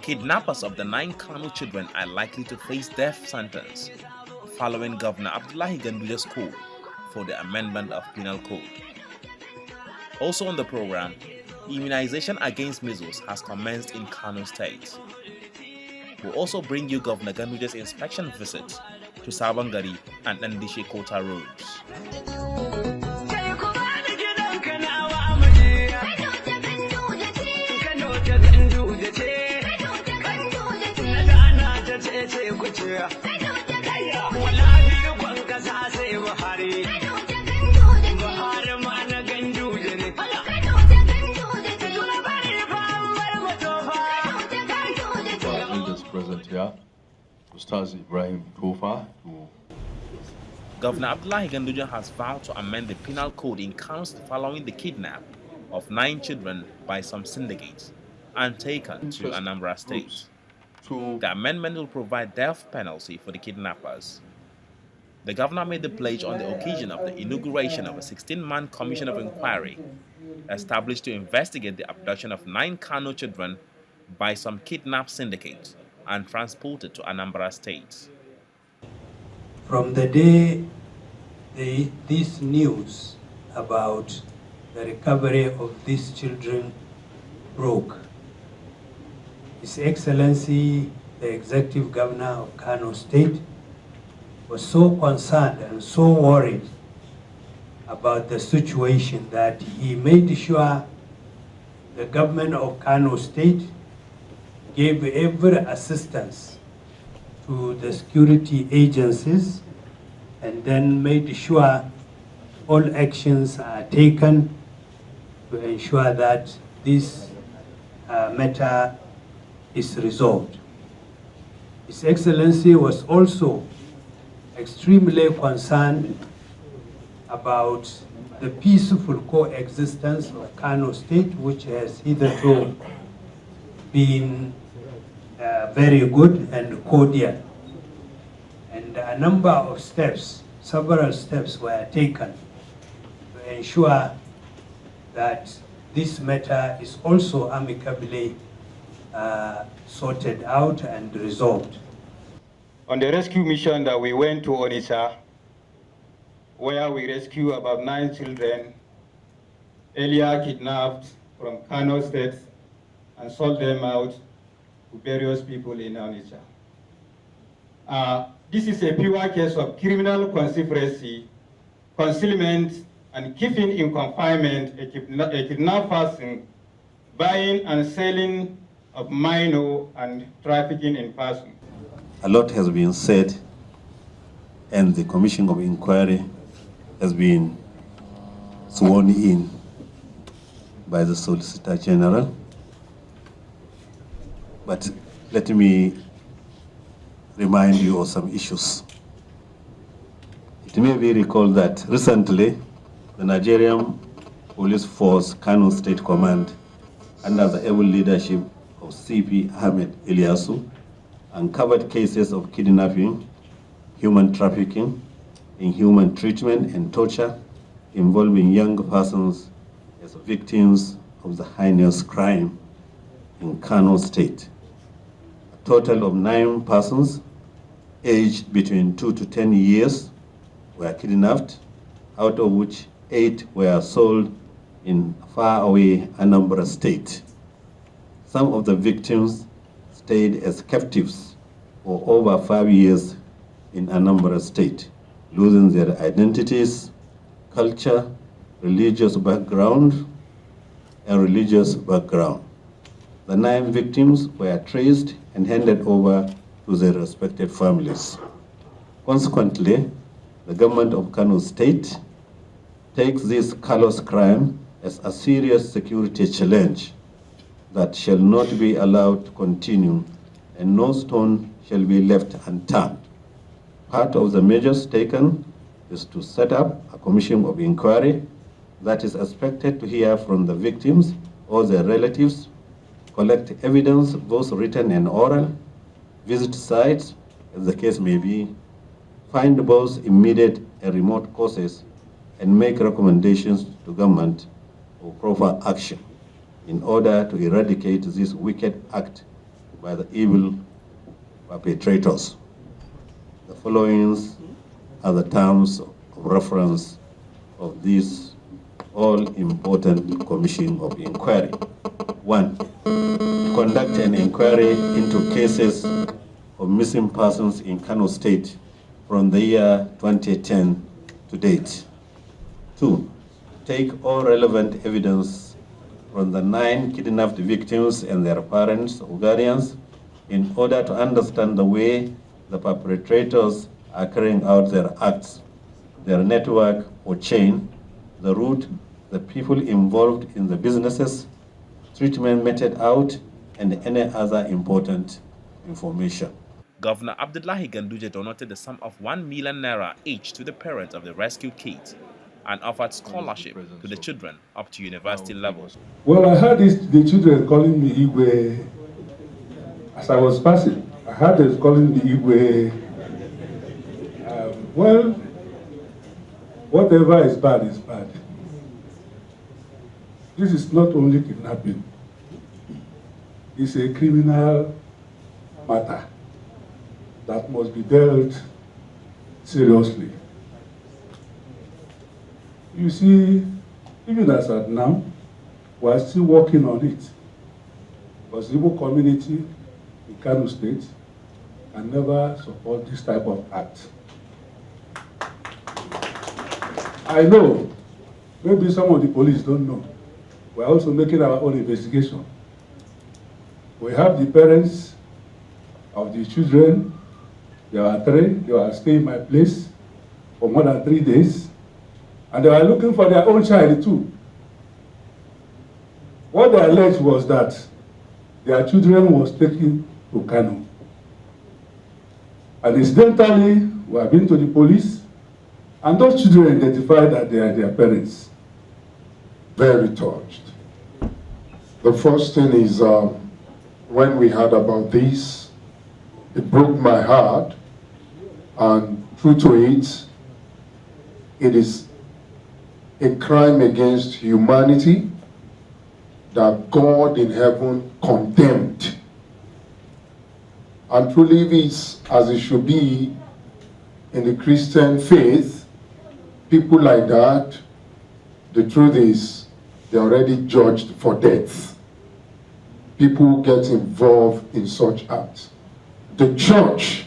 Kidnappers of the 9 Kano children are likely to face death sentence following Governor Abdullahi Ganduje's call for the amendment of Penal Code. Also on the program, immunization against measles has commenced in Kano State. We'll also bring you Governor Ganduje's inspection visit to Sabangari and Ndishe Kota roads. Governor Abdullahi Ganduje has vowed to amend the Penal Code in Kano following the kidnap of 9 children by some syndicates and taken to Anambra State. The amendment will provide death penalty for the kidnappers. The governor made the pledge on the occasion of the inauguration of a 16-man commission of inquiry established to investigate the abduction of 9 Kano children by some kidnap syndicates and transported to Anambra State. From the day this news about the recovery of these children broke, His Excellency, the Executive Governor of Kano State, was so concerned and so worried about the situation that he made sure the government of Kano State gave every assistance to the security agencies and then made sure all actions are taken to ensure that this matter is resolved. His Excellency was also extremely concerned about the peaceful coexistence of Kano State, which has hitherto been very good and cordial. And a number of steps, several steps were taken to ensure that this matter is also amicably sorted out and resolved. On the rescue mission that we went to Onitsha, where we rescued about 9 children earlier kidnapped from Kano State and sold them out to various people in Onitsha. This is a pure case of criminal conspiracy, concealment, and keeping in confinement a kidnapped person, buying and selling of minor, and trafficking in person. A lot has been said, and the Commission of Inquiry has been sworn in by the Solicitor General. But let me remind you of some issues. It may be recalled that recently, the Nigerian Police Force Kano State Command, under the able leadership of CP Ahmed Ilyasu, uncovered cases of kidnapping, human trafficking, inhuman treatment and torture involving young persons as victims of the heinous crime in Kano State. A total of 9 persons aged between 2 to 10 years were kidnapped, out of which 8 were sold in faraway Anambra State. Some of the victims stayed as captives for over 5 years in Anambra State, losing their identities, culture, religious background, and religious background. The 9 victims were traced and handed over to their respective families. Consequently, the government of Kano State takes this callous crime as a serious security challenge that shall not be allowed to continue, and no stone shall be left unturned. Part of the measures taken is to set up a commission of inquiry that is expected to hear from the victims or their relatives, collect evidence, both written and oral, visit sites, as the case may be, find both immediate and remote causes, and make recommendations to government for proper action in order to eradicate this wicked act by the evil perpetrators. The following are the terms of reference of this all-important commission of inquiry. 1. Conduct an inquiry into cases of missing persons in Kano State from the year 2010 to date. 2. Take all relevant evidence from the 9 kidnapped victims and their parents or guardians in order to understand the way the perpetrators are carrying out their acts, their network or chain, the route, the people involved in the businesses, treatment meted out, and any other important information. Governor Abdullahi Ganduje donated the sum of 1 million naira each to the parents of the rescued kids and offered scholarship to the children up to university level. Well, I heard the children calling me Igwe as I was passing. I heard them calling me Igwe. Well, whatever is bad is bad. This is not only kidnapping. It's a criminal matter that must be dealt seriously. You see, even as at now, we are still working on it. Because the Igbo community in Kano State can never support this type of act. I know, maybe some of the police don't know. We are also making our own investigation. We have the parents of the children. There were 3. They were staying in my place for more than 3 days. And they were looking for their own child too. What they alleged was that their children was taken to Kano. And incidentally, we have been to the police, and those children identified that they are their parents. Very touched. The first thing is, when we heard about this, it broke my heart, and true to it, it is a crime against humanity that God in heaven condemned. And truly it is as it should be in the Christian faith. People like that, the truth is, they're already judged for death. People get involved in such acts. The church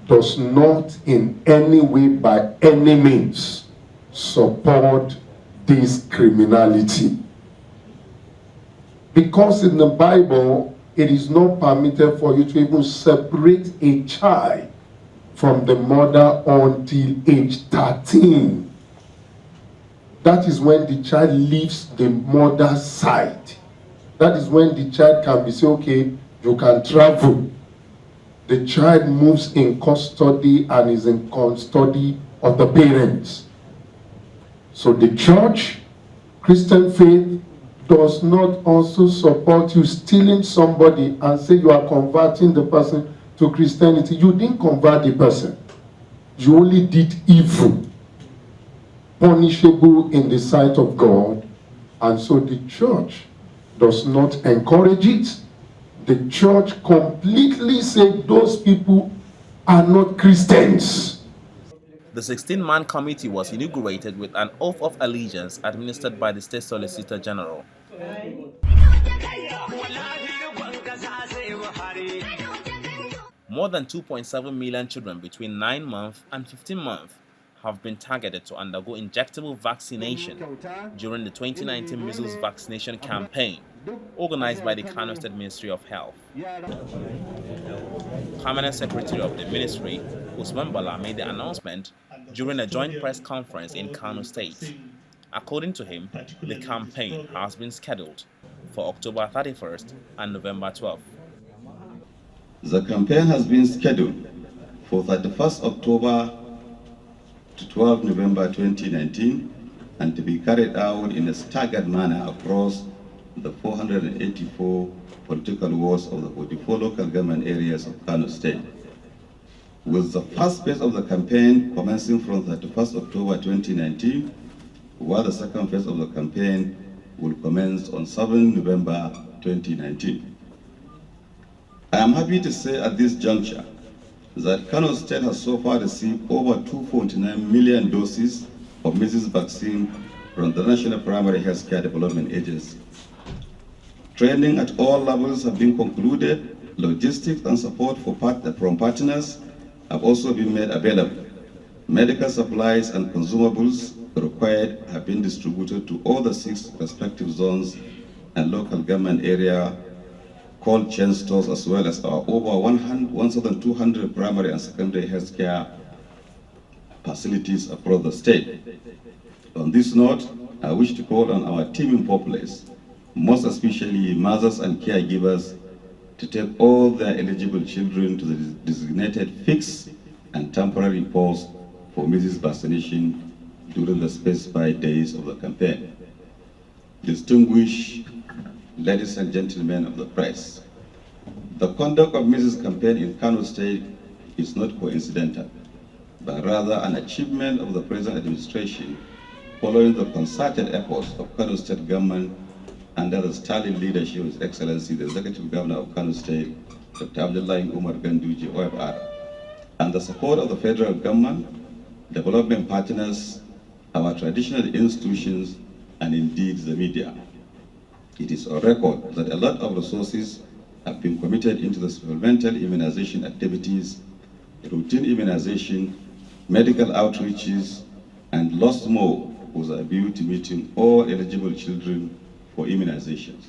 does not in any way, by any means, support this criminality. Because in the Bible, it is not permitted for you to even separate a child from the mother until age 13. That is when the child leaves the mother's side. That is when the child can be said, okay, you can travel. The child moves in custody and is in custody of the parents. So the church, Christian faith, does not also support you stealing somebody and say you are converting the person to Christianity. You didn't convert the person. You only did evil, punishable in the sight of God. And so the church does not encourage it. The church completely said those people are not Christians. The 16-man committee was inaugurated with an oath of allegiance administered by the State Solicitor General. More than 2.7 million children between 9 months and 15 months have been targeted to undergo injectable vaccination during the 2019 measles vaccination campaign organized by the Kano State Ministry of Health. Permanent Secretary of the Ministry, USMAN made the announcement during a joint press conference in Kano State. According to him, the campaign has been scheduled for October 31st and November 12th. The campaign has been scheduled for 31st October to 12 November 2019 and to be carried out in a staggered manner across the 484 political wards of the 44 local government areas of Kano State, with the first phase of the campaign commencing from 31st October 2019, while the second phase of the campaign will commence on 7 November 2019. I am happy to say at this juncture that Kano State has so far received over 249 million doses of measles vaccine from the National Primary Healthcare Development Agency. Training at all levels have been concluded. Logistics and support from partners have also been made available. Medical supplies and consumables required have been distributed to all the 6 respective zones and local government area cold chain stores, as well as our over 1,200 primary and secondary healthcare facilities across the state. On this note, I wish to call on our teeming populace, most especially mothers and caregivers, to take all their eligible children to the designated fixed and temporary posts for measles vaccination during the specified days of the campaign. Distinguished ladies and gentlemen of the press, the conduct of measles campaign in Kano State is not coincidental, but rather an achievement of the present administration following the concerted efforts of Kano State government under the sterling leadership of His Excellency, the Executive Governor of Kano State, Dr. Abdullahi Ganduje, OFR, and the support of the federal government, development partners, our traditional institutions, and indeed the media. It is on record that a lot of resources have been committed into the supplemental immunization activities, routine immunization, medical outreaches, and lots more with a view to meeting all eligible children for immunizations.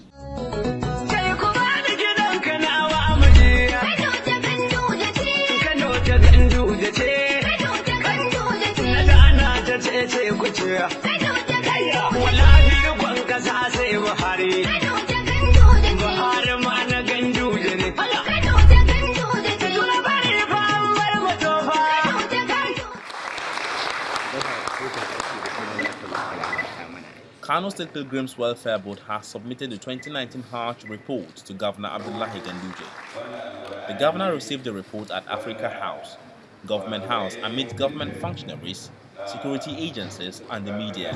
Kano State Pilgrims Welfare Board has submitted the 2019 Hajj report to Governor Abdullahi Ganduje. The governor received the report at Africa House, Government House, amid government functionaries, security agencies, and the media.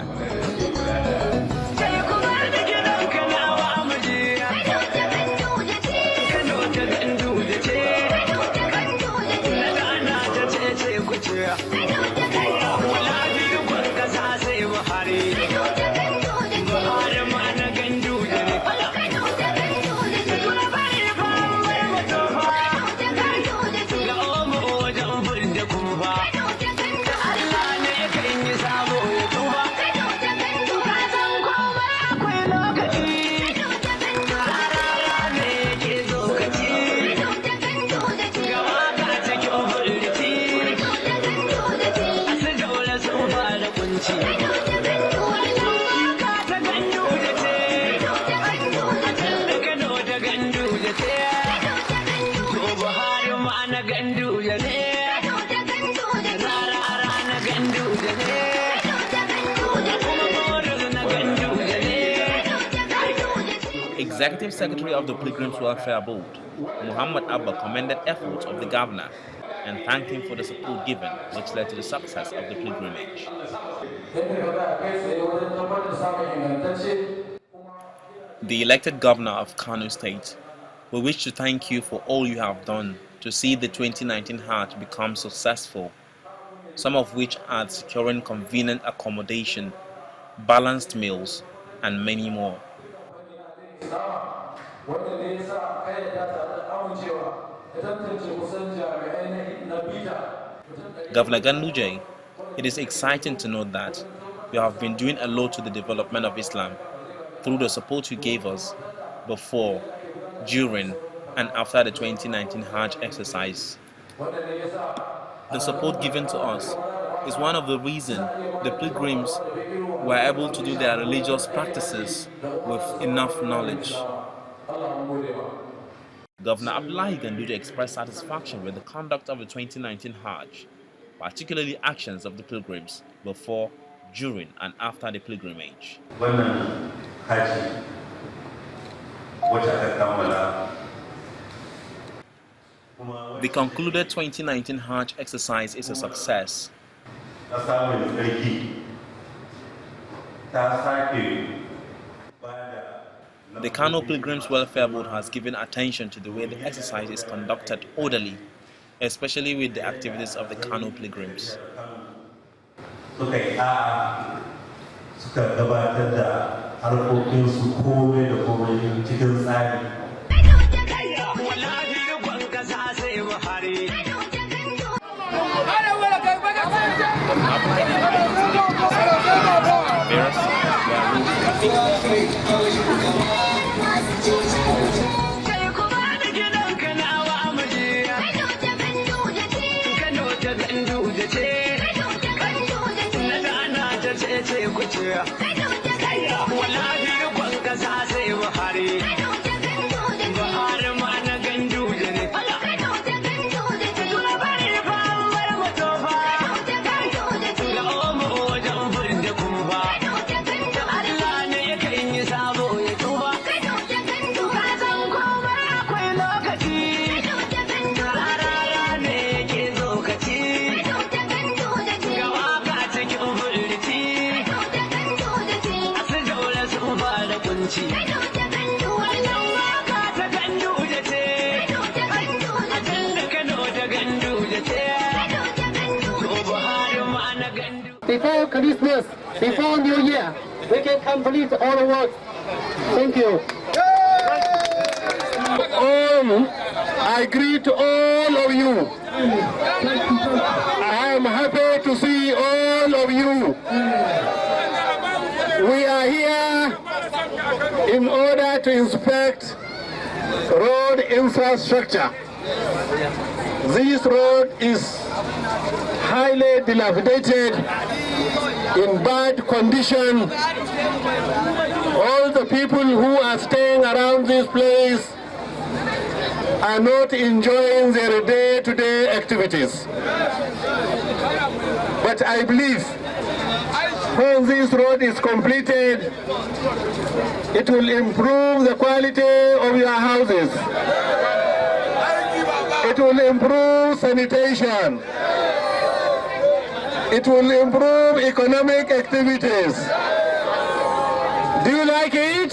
Executive Secretary of the Pilgrims Welfare Board, Muhammad Abba, commended efforts of the governor and thanked him for the support given, which led to the success of the pilgrimage. The elected governor of Kano State, we wish to thank you for all you have done to see the 2019 Hajj become successful, some of which are securing convenient accommodation, balanced meals, and many more. Governor Ganduje, it is exciting to note that you have been doing a lot to the development of Islam through the support you gave us before, during, and after the 2019 Hajj exercise. The support given to us is one of the reasons the pilgrims were able to do their religious practices with enough knowledge. Governor Abdullahi Ganduje expressed satisfaction with the conduct of the 2019 Hajj, particularly actions of the pilgrims before, during, and after the pilgrimage. Wannan haji The concluded 2019 Hajj exercise is a success. The Kano Pilgrims Welfare Board has given attention to the way the exercise is conducted orderly, especially with the activities of the Kano Pilgrims. Before Christmas, before New Year, we can complete all the work. Thank you. I greet all of you. I am happy to see all of you. We are here in order to inspect road infrastructure. This road is highly dilapidated, in bad condition. All the people who are staying around this place are not enjoying their day-to-day activities. But I believe when this road is completed, it will improve the quality of your houses. It will improve sanitation. It will improve economic activities. Do you like it?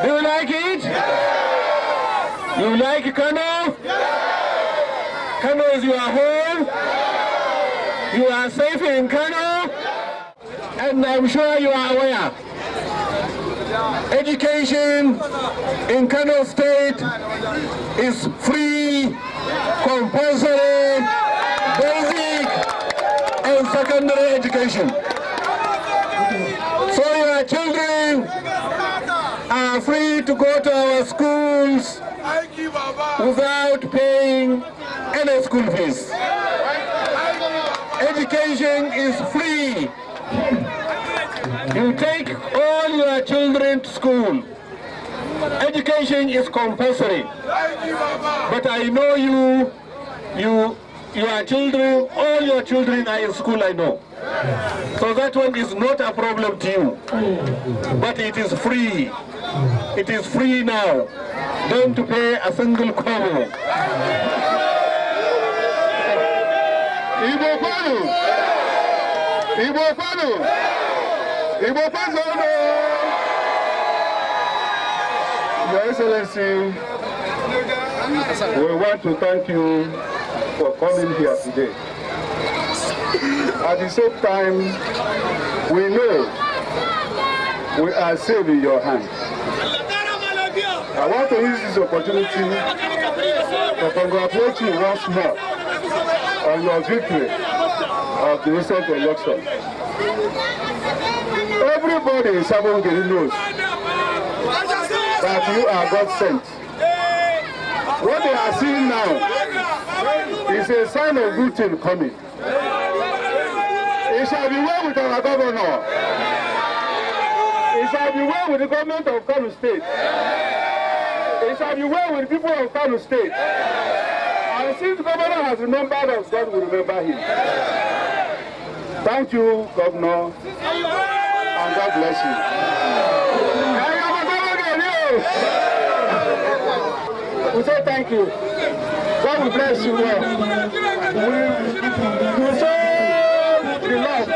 Do you like it? You like Kano? Kano is your home. You are safe in Kano. And I'm sure you are aware. Education in Kano State is free, compulsory, basic, and secondary education. So your children are free to go to our schools without paying any school fees. Education is free. You take all your children to school. Education is compulsory. But I know your children, all your children are in school, I know. So that one is not a problem to you. But it is free. It is free now. Don't pay a single kobo. Igbo Kwanu! Igbo Kwanu! Igbo Kwanu! Your Excellency, we want to thank you for coming here today. At the same time, we know we are safe in your hands. I want to use this opportunity to congratulate you once more on your victory of the recent election. Everybody in Sabongeri knows that you are God sent. What they are seeing now is a sign of good thing coming. It shall be well with our governor. It shall be well with the government of Kano State. It shall be well with the people of Kano State. And since the governor has remembered us, God will remember him. Thank you, Governor, and God bless you. We say thank you. God will bless you well. We show the love.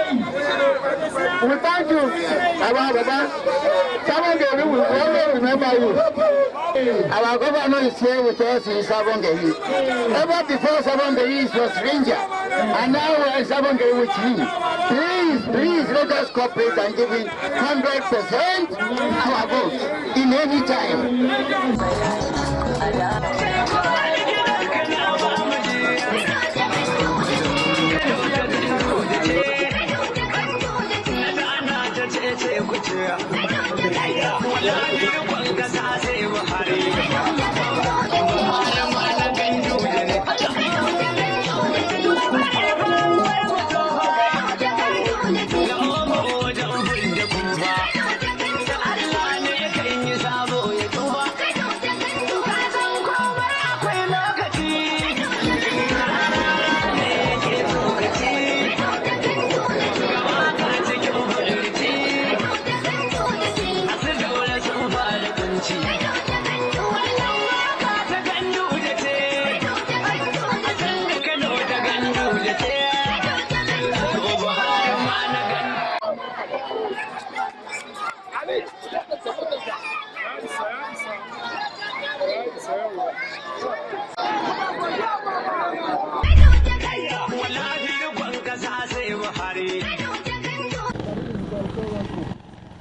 We thank you, Baba. Sabongeri will always remember you. Our governor is here with us in Sabongeri. Ever before Sabongeri was stranger, and now we are Sabongeri with him. Please let us cooperate and give him 100% our vote in any time.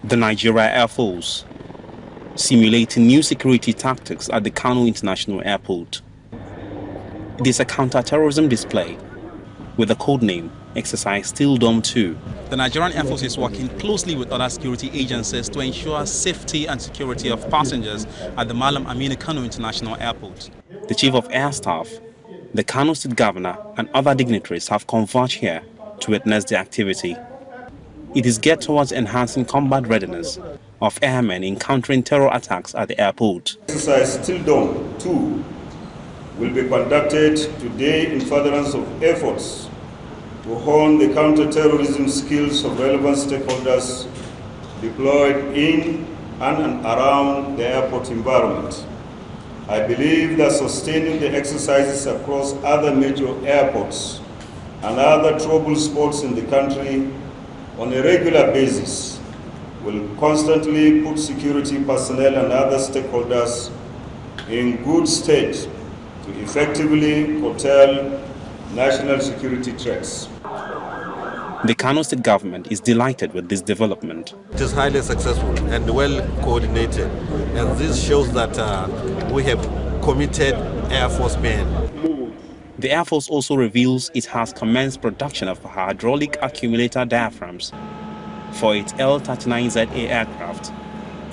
The Nigeria Air Force simulating new security tactics at the Kano International Airport. It is a counter-terrorism display with the codename Exercise Steel Dome 2. The Nigerian Air Force is working closely with other security agencies to ensure safety and security of passengers at the Malam Aminu Kano International Airport. The Chief of Air Staff, the Kano State Governor and other dignitaries have converged here to witness the activity. It is geared towards enhancing combat readiness of airmen encountering terror attacks at the airport. Exercise Steel Dome 2 will be conducted today in furtherance of efforts to hone the counter-terrorism skills of relevant stakeholders deployed in and around the airport environment. I believe that sustaining the exercises across other major airports and other trouble spots in the country on a regular basis will constantly put security personnel and other stakeholders in good state to effectively curtail national security threats. The Kano State government is delighted with this development. It is highly successful and well coordinated, and this shows that we have committed Air Force men. The Air Force also reveals it has commenced production of hydraulic accumulator diaphragms for its L-39ZA aircraft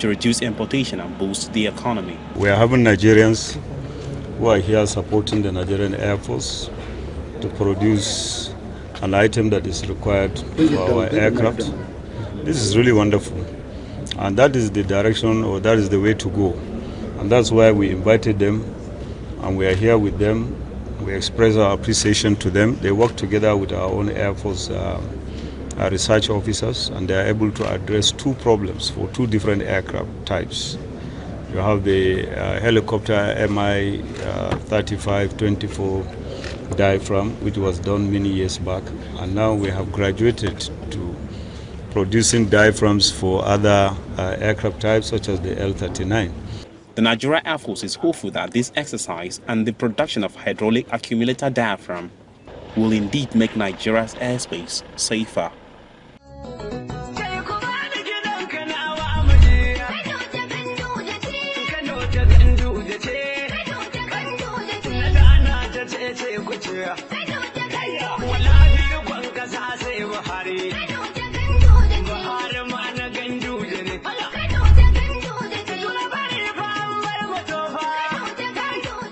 to reduce importation and boost the economy. We are having Nigerians who are here supporting the Nigerian Air Force to produce an item that is required for our aircraft. This is really wonderful, and that is the direction, or that is the way to go, and that's why we invited them and we are here with them. We express our appreciation to them. They work together with our own Air Force research officers, and they are able to address two problems for two different aircraft types. You have the helicopter Mi-35-24 diaphragm, which was done many years back, and now we have graduated to producing diaphragms for other aircraft types such as the L-39. The Nigeria Air Force is hopeful that this exercise and the production of hydraulic accumulator diaphragm will indeed make Nigeria's airspace safer.